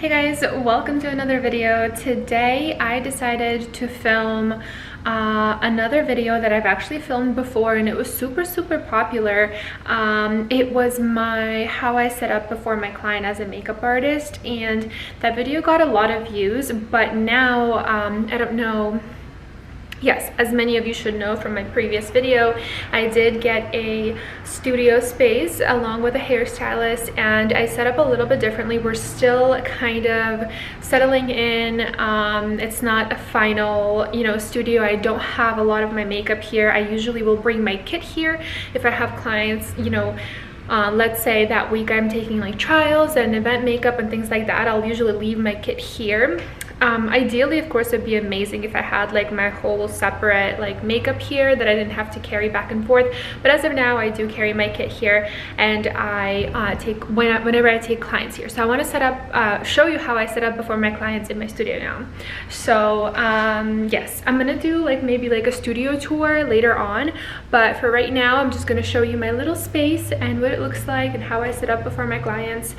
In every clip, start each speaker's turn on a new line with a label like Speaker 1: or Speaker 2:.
Speaker 1: Hey guys, welcome to another video. Today I decided to film another video that I've actually filmed before, and it was super popular. It was how I set up before my client as a makeup artist, and that video got a lot of views. But now I don't know. Yes, as many of you should know from my previous video, I did get a studio space along with a hairstylist, and I set up a little bit differently. We're still kind of settling in. It's not a final, studio. I don't have a lot of my makeup here. I usually will bring my kit here if I have clients, let's say that week I'm taking like trials and event makeup and things like that. I'll usually leave my kit here. Ideally, of course, it'd be amazing if I had like my whole separate like makeup here that I didn't have to carry back and forth. But as of now, I do carry my kit here, and I whenever I take clients here. So I want to set up, show you how I set up before my clients in my studio now. So yes, I'm gonna do like maybe like a studio tour later on, but for right now, I'm just gonna show you my little space and what it looks like and how I set up before my clients.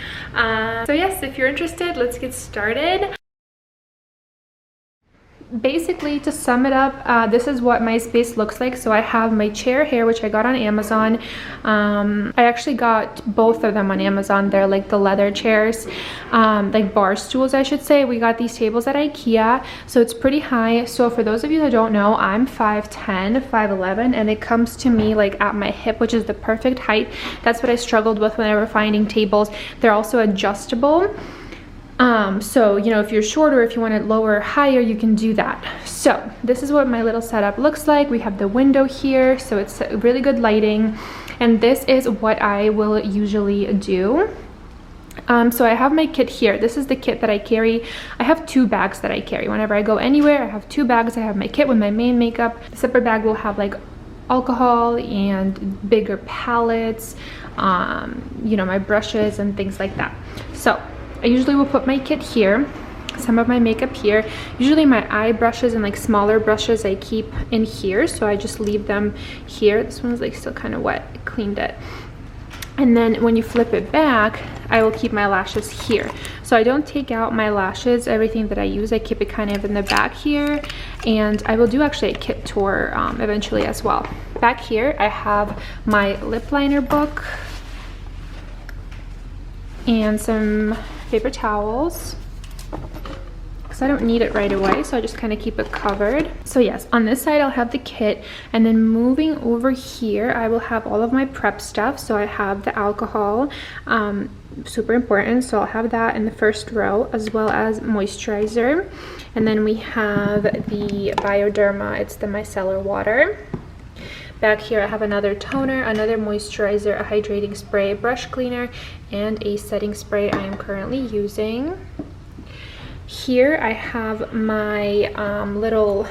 Speaker 1: So yes, if you're interested, let's get started. Basically, to sum it up, this is what my space looks like. So I have my chair here, which I got on Amazon. I actually got both of them on Amazon. They're like the leather chairs, like bar stools, I should say. We got these tables at IKEA, so it's pretty high. So for those of you that don't know, I'm 5'10", 5'11", and it comes to me like at my hip, which is the perfect height. That's what I struggled with whenever finding tables. They're also adjustable. So, if you're shorter, if you want it lower or higher, you can do that. So this is what my little setup looks like. We have the window here, so it's really good lighting. And this is what I will usually do. So I have my kit here. This is the kit that I carry. I have 2 bags that I carry. Whenever I go anywhere, I have 2 bags. I have my kit with my main makeup. The separate bag will have like alcohol and bigger palettes, my brushes and things like that. So I usually will put my kit here, some of my makeup here. Usually my eye brushes and like smaller brushes I keep in here, so I just leave them here. This one's like still kind of wet. I cleaned it. And then when you flip it back, I will keep my lashes here. So I don't take out my lashes. Everything that I use, I keep it kind of in the back here. And I will do actually a kit tour eventually as well. Back here, I have my lip liner book and some paper towels, because I don't need it right away, so I just kind of keep it covered. So yes, on this side I'll have the kit, and then moving over here I will have all of my prep stuff. So I have the alcohol, super important, so I'll have that in the first row, as well as moisturizer. And then we have the Bioderma, it's the micellar water. Back here I have another toner, another moisturizer, a hydrating spray, brush cleaner, and a setting spray I am currently using. Here I have my little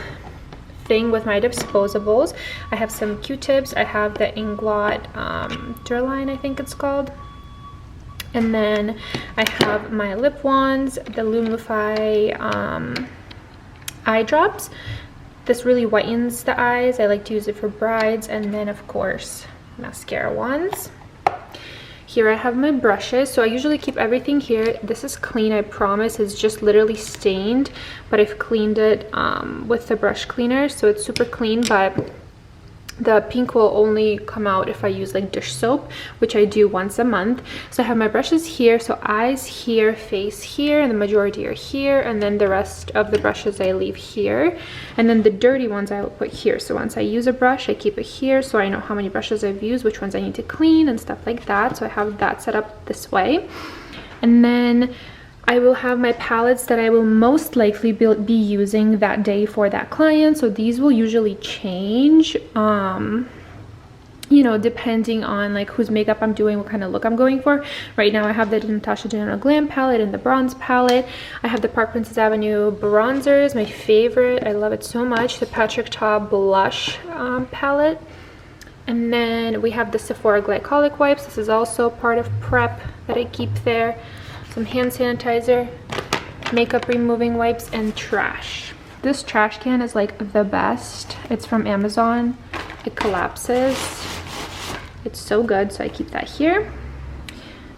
Speaker 1: thing with my disposables. I have some Q-tips. I have the Inglot Durline, I think it's called. And then I have my lip wands, the Lumify eye drops. This really whitens the eyes. I like to use it for brides. And then of course mascara wands. Here I have my brushes. So I usually keep everything here. This is clean, I promise. It's just literally stained, but I've cleaned it with the brush cleaner, so it's super clean. But the pink will only come out if I use like dish soap, which I do once a month. So I have my brushes here, so eyes here, face here, and the majority are here, and then the rest of the brushes I leave here. And then the dirty ones I will put here. So once I use a brush, I keep it here, so I know how many brushes I've used, which ones I need to clean and stuff like that. So I have that set up this way. And then I will have my palettes that I will most likely be using that day for that client. So these will usually change, depending on like whose makeup I'm doing, what kind of look I'm going for. Right now I have the Natasha Denona Glam palette and the bronze palette. I have the Park Princess Avenue bronzer, is my favorite. I love it so much. The Patrick Ta blush palette. And then we have the Sephora glycolic wipes. This is also part of prep that I keep there. Some hand sanitizer, makeup removing wipes, and trash. This trash can is like the best. It's from Amazon. It collapses. It's so good, so I keep that here.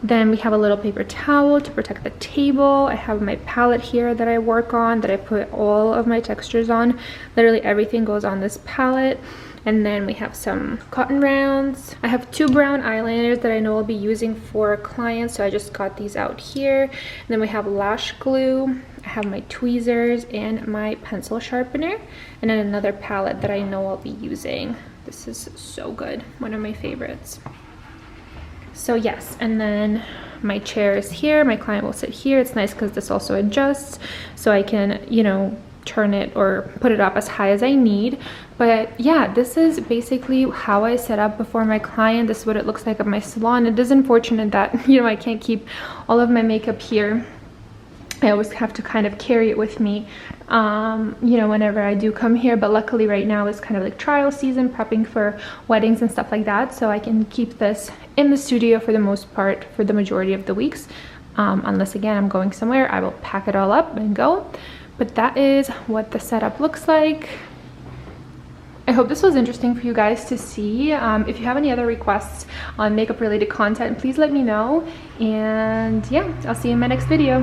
Speaker 1: Then we have a little paper towel to protect the table. I have my palette here that I work on, that I put all of my textures on. Literally everything goes on this palette. And then we have some cotton rounds. I have 2 brown eyeliners that I know I'll be using for clients, so I just got these out here. And then we have lash glue. I have my tweezers and my pencil sharpener. And then another palette that I know I'll be using. This is so good, one of my favorites. So yes, and then my chair is here. My client will sit here. It's nice because this also adjusts, so I can, you know, turn it or put it up as high as I need. But yeah, this is basically how I set up before my client. This is what it looks like at my salon. It is unfortunate that, you know, I can't keep all of my makeup here. I always have to kind of carry it with me, you know, whenever I do come here. But luckily right now is kind of like trial season, prepping for weddings and stuff like that. So I can keep this in the studio for the most part for the majority of the weeks. Unless again, I'm going somewhere, I will pack it all up and go. But that is what the setup looks like. I hope this was interesting for you guys to see. If you have any other requests on makeup related content, please let me know. And yeah, I'll see you in my next video.